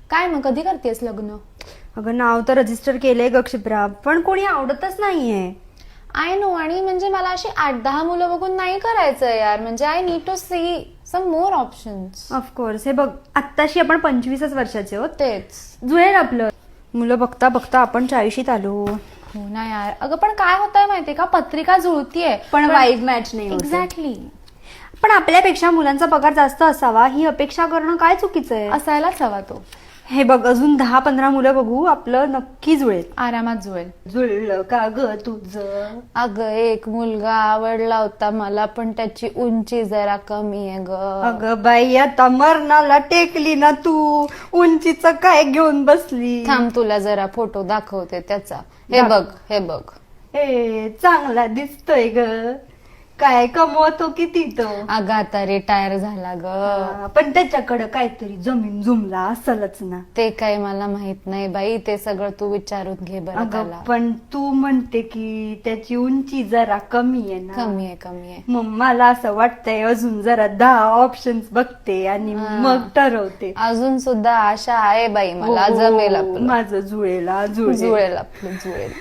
काय मग कधी करतेस लग्न? अगं नाव तर रजिस्टर केलंय ग क्षिप्रा, पण कोणी आवडतच नाहीये. आय नो, आणि म्हणजे मला अशी 8-10 मुलं बघून नाही करायचं यार. म्हणजे I need to see some more options. Of course. हे बघ, आत्ताशी आपण 25च वर्षाचे आहोत. तेच. जुळेल आपलं. मुलं बघता बघता आपण 40शीत आलो. हो ना यार. अगं पण काय होतंय माहितीये का, पत्रिका जुळतीये पण वाईब मॅच नाही होत. एक्झॅक्टली. पण आपल्यापेक्षा मुलांचा पगार जास्त असावा ही अपेक्षा करणं काय चुकीचं आहे? असायलाच हवा तो. हे बघ, अजून 10-15 मुलं बघू, आपलं नक्की जुळेल. आरामात जुळेल. जुळलं का ग तुझं? अगं एक मुलगा आवडला होता मला, पण त्याची उंची जरा कमी आहे ग. अगं बाई, आता मरणाला टेकली ना तू. उंचीच काय घेऊन बसली? थांब, तुला जरा फोटो दाखवते त्याचा. हे बघ, हे बघ. ए, चांगला दिसतोय ग. काय कमवतो किती तो? अगं आता रिटायर झाला ग. पण त्याच्याकडे काहीतरी जमीन जुमला असेलच ना. ते काही मला माहित नाही बाई, ते सगळं तू विचारून घे बरं अगं त्याला. पण तू म्हणते की त्याची उंची जरा कमी आहे ना. कमी आहे, कमी आहे. मग मला असं वाटतंय अजून जरा 10 ऑप्शन्स बघते आणि मग ठरवते. अजून सुद्धा आशा आहे बाई मला. हो, जमेल आपलं. माझं जुळेल जुळेल आपलं, जुळेल.